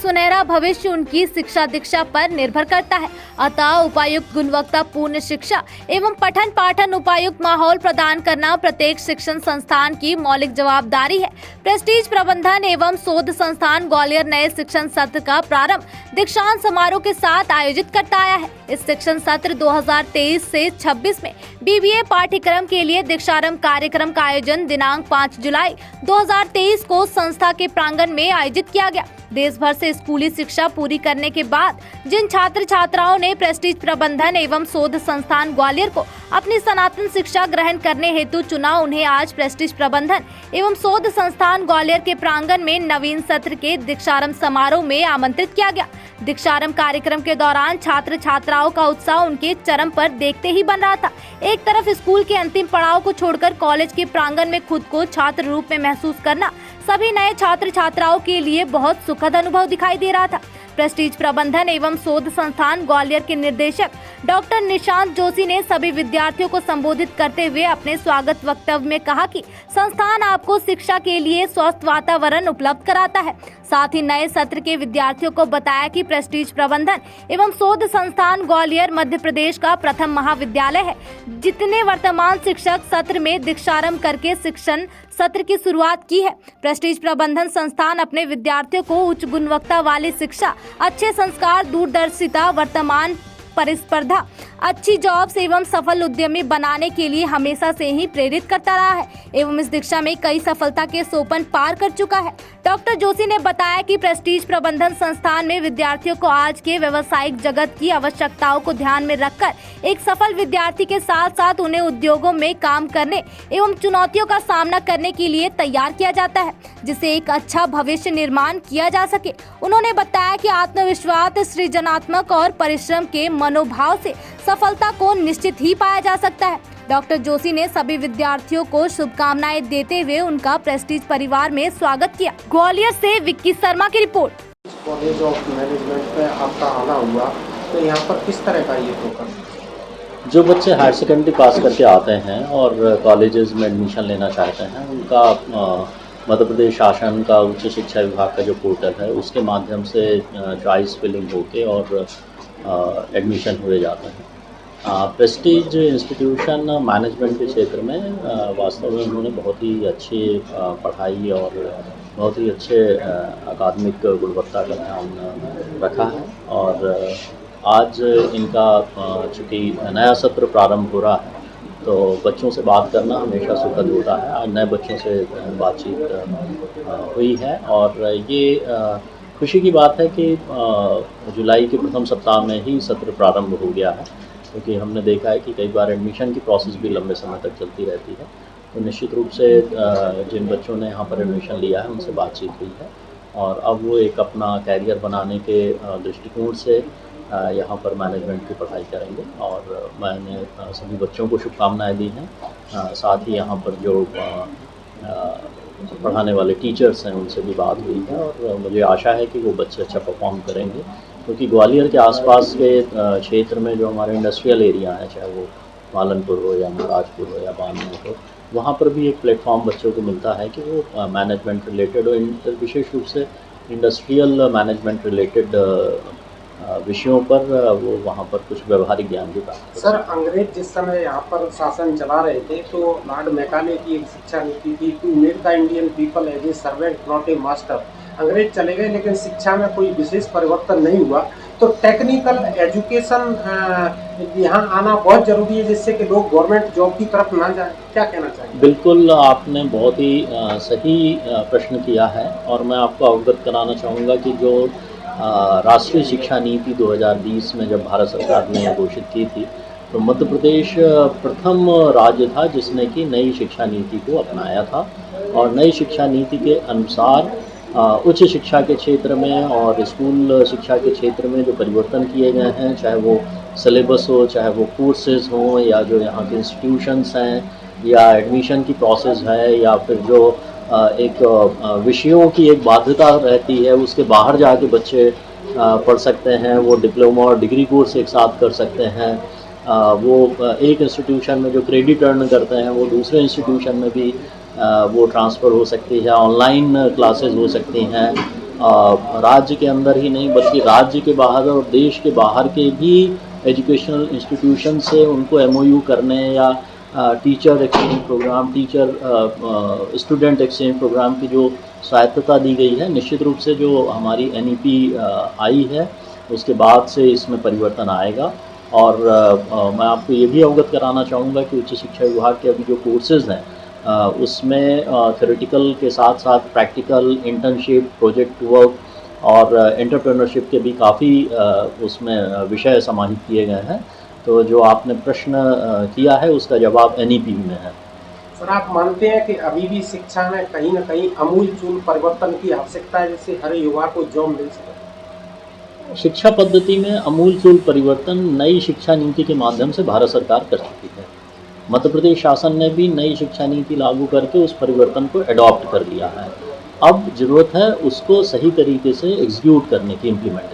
सुनहरा भविष्य उनकी शिक्षा दीक्षा पर निर्भर करता है। अतः उपायुक्त गुणवत्तापूर्ण शिक्षा एवं पठन पाठन उपायुक्त माहौल प्रदान करना प्रत्येक शिक्षण संस्थान की मौलिक जवाबदारी है। प्रेस्टीज प्रबंधन एवं शोध संस्थान ग्वालियर नए शिक्षण सत्र का प्रारंभ दीक्षांत समारोह के साथ आयोजित करता आया है। इस शिक्षण सत्र 2023 से 26 में BBA पाठ्यक्रम के लिए दीक्षारंभ कार्यक्रम का आयोजन दिनांक 5 जुलाई 2023 को संस्था के प्रांगण में आयोजित किया गया। देश भर से स्कूली शिक्षा पूरी करने के बाद जिन छात्र छात्राओं ने प्रेस्टीज प्रबंधन एवं शोध संस्थान ग्वालियर को अपनी सनातन शिक्षा ग्रहण करने हेतु चुना, उन्हें आज प्रेस्टीज प्रबंधन एवं शोध संस्थान ग्वालियर के प्रांगण में नवीन सत्र के दीक्षारंभ समारोह में आमंत्रित किया गया। दीक्षारंभ कार्यक्रम के दौरान छात्र छात्राओं का उत्साह उनके चरम पर देखते ही बन रहा था। एक तरफ स्कूल के अंतिम पड़ाव को छोड़कर कॉलेज के प्रांगण में खुद को छात्र रूप में महसूस करना सभी नए छात्र छात्राओं के लिए बहुत सुखद अनुभव दिखाई दे रहा था। प्रेस्टीज प्रबंधन एवं शोध संस्थान ग्वालियर के निदेशक डॉक्टर निशांत जोशी ने सभी विद्यार्थियों को संबोधित करते हुए अपने स्वागत वक्तव्य में कहा कि संस्थान आपको शिक्षा के लिए स्वस्थ वातावरण उपलब्ध कराता है। साथ ही नए सत्र के विद्यार्थियों को बताया कि प्रेस्टीज प्रबंधन एवं शोध संस्थान ग्वालियर मध्य प्रदेश का प्रथम महाविद्यालय है, जितने वर्तमान शिक्षक सत्र में दीक्षारंभ करके शिक्षण सत्र की शुरुआत की है। प्रेस्टीज प्रबंधन संस्थान अपने विद्यार्थियों को उच्च गुणवत्ता वाली शिक्षा, अच्छे संस्कार, दूरदर्शिता, वर्तमान परिस्पर्धा, अच्छी जॉब्स एवं सफल उद्यमी बनाने के लिए हमेशा से ही प्रेरित करता रहा है एवं इस दिशा में कई सफलता के सोपान पार कर चुका है। डॉक्टर जोशी ने बताया कि प्रेस्टीज प्रबंधन संस्थान में विद्यार्थियों को आज के व्यावसायिक जगत की आवश्यकताओं को ध्यान में रखकर एक सफल विद्यार्थी के साथ साथ उन्हें उद्योगों में काम करने एवं चुनौतियों का सामना करने के लिए तैयार किया जाता है, जिससे एक अच्छा भविष्य निर्माण किया जा सके। उन्होंने बताया कि आत्मविश्वास, सृजनात्मक और परिश्रम के मनोभाव से सफलता को निश्चित ही पाया जा सकता है। डॉक्टर जोशी ने सभी विद्यार्थियों को शुभकामनाएं देते हुए उनका प्रेस्टीज परिवार में स्वागत किया। ग्वालियर से विक्की शर्मा की रिपोर्ट। कॉलेज ऑफ मैनेजमेंट में आपका आना हुआ, तो यहाँ पर किस तरह का ये फोकस? जो बच्चे हायर सेकेंडरी पास करके आते हैं और कॉलेजेस में एडमिशन लेना चाहते हैं, उनका मध्य प्रदेश शासन का उच्च शिक्षा विभाग का जो पोर्टल है उसके माध्यम से चॉइस फिलिंग होके और एडमिशन हुए जाते हैं। प्रेस्टीज इंस्टीट्यूशन मैनेजमेंट के क्षेत्र में वास्तव में उन्होंने बहुत ही अच्छी पढ़ाई और बहुत ही अच्छे अकादमिक गुणवत्ता का ध्यान रखा है। और आज इनका चूँकि नया सत्र प्रारंभ हो रहा है तो बच्चों से बात करना हमेशा सुखद होता है। आज नए बच्चों से बातचीत हुई है और ये खुशी की बात है कि जुलाई के प्रथम सप्ताह में ही सत्र प्रारंभ हो गया है, क्योंकि हमने देखा है कि कई बार एडमिशन की प्रोसेस भी लंबे समय तक चलती रहती है। तो निश्चित रूप से जिन बच्चों ने यहाँ पर एडमिशन लिया है उनसे बातचीत हुई है और अब वो एक अपना कैरियर बनाने के दृष्टिकोण से यहाँ पर मैनेजमेंट की पढ़ाई करेंगे और मैंने सभी बच्चों को शुभकामनाएं दी हैं। साथ ही यहाँ पर जो पढ़ाने वाले टीचर्स हैं उनसे भी बात हुई है और मुझे आशा है कि वो बच्चे अच्छा परफॉर्म करेंगे, क्योंकि ग्वालियर के आसपास के क्षेत्र में जो हमारे इंडस्ट्रियल एरिया है, चाहे वो मालनपुर हो या महाराजपुर हो या बानमेर हो, वहाँ पर भी एक प्लेटफॉर्म बच्चों को मिलता है कि वो मैनेजमेंट रिलेटेड और विशेष रूप से इंडस्ट्रियल मैनेजमेंट रिलेटेड विषयों पर वो वहाँ पर कुछ व्यवहारिक ज्ञान भी प्राप्त। सर, अंग्रेज जिस समय यहाँ पर शासन चला रहे थे तो लॉर्ड मैकाले की एक शिक्षा नीति थी, to make the Indian people as a servant not a master. अंग्रेज चले गए लेकिन शिक्षा में कोई विशेष परिवर्तन नहीं हुआ, तो टेक्निकल एजुकेशन यहाँ आना बहुत जरूरी है जिससे कि लोग गवर्नमेंट जॉब की तरफ ना जाए। क्या कहना चाहिए? बिल्कुल, आपने बहुत ही सही प्रश्न किया है और मैं आपको अवगत कराना चाहूँगा कि जो राष्ट्रीय शिक्षा नीति 2020 में जब भारत सरकार ने घोषित की थी तो मध्य प्रदेश प्रथम राज्य था जिसने कि नई शिक्षा नीति को अपनाया था। और नई शिक्षा नीति के अनुसार उच्च शिक्षा के क्षेत्र में और स्कूल शिक्षा के क्षेत्र में जो परिवर्तन किए गए हैं, चाहे वो सिलेबस हो, चाहे वो कोर्सेज हों, या जो यहाँ के इंस्टीट्यूशंस हैं, या एडमिशन की प्रोसेस है, या फिर जो एक विषयों की एक बाध्यता रहती है उसके बाहर जाके बच्चे पढ़ सकते हैं, वो डिप्लोमा और डिग्री कोर्स एक साथ कर सकते हैं, वो एक इंस्टीट्यूशन में जो क्रेडिट अर्न करते हैं वो दूसरे इंस्टीट्यूशन में भी वो ट्रांसफ़र हो सकती है, ऑनलाइन क्लासेस हो सकती हैं। राज्य के अंदर ही नहीं बल्कि राज्य के बाहर और देश के बाहर के भी एजुकेशनल इंस्टीट्यूशन से उनको एमओयू करने या teacher exchange program, teacher student exchange program की जो स्वायत्तता दी गई है, निश्चित रूप से जो हमारी एनईपी आई है उसके बाद से इसमें परिवर्तन आएगा। और मैं आपको ये भी अवगत कराना चाहूँगा कि उच्च शिक्षा विभाग के अभी जो कोर्सेज़ हैं उसमें थ्योरेटिकल के साथ साथ प्रैक्टिकल, इंटर्नशिप, प्रोजेक्ट वर्क और एंटरप्रेन्योरशिप के भी काफ़ी उसमें विषय समाहित किए गए हैं। तो जो आपने प्रश्न किया है उसका जवाब एनईपी में है। सर, आप मानते हैं कि अभी भी शिक्षा में कहीं ना कहीं अमूलचूल परिवर्तन की आवश्यकता है जिससे हर युवा को जॉब मिल सके? शिक्षा पद्धति में अमूलचूल परिवर्तन नई शिक्षा नीति के माध्यम से भारत सरकार कर चुकी है। मध्य प्रदेश शासन ने भी नई शिक्षा नीति लागू करके उस परिवर्तन को एडॉप्ट कर लिया है। अब ज़रूरत है उसको सही तरीके से एग्जीक्यूट करने की, इम्प्लीमेंट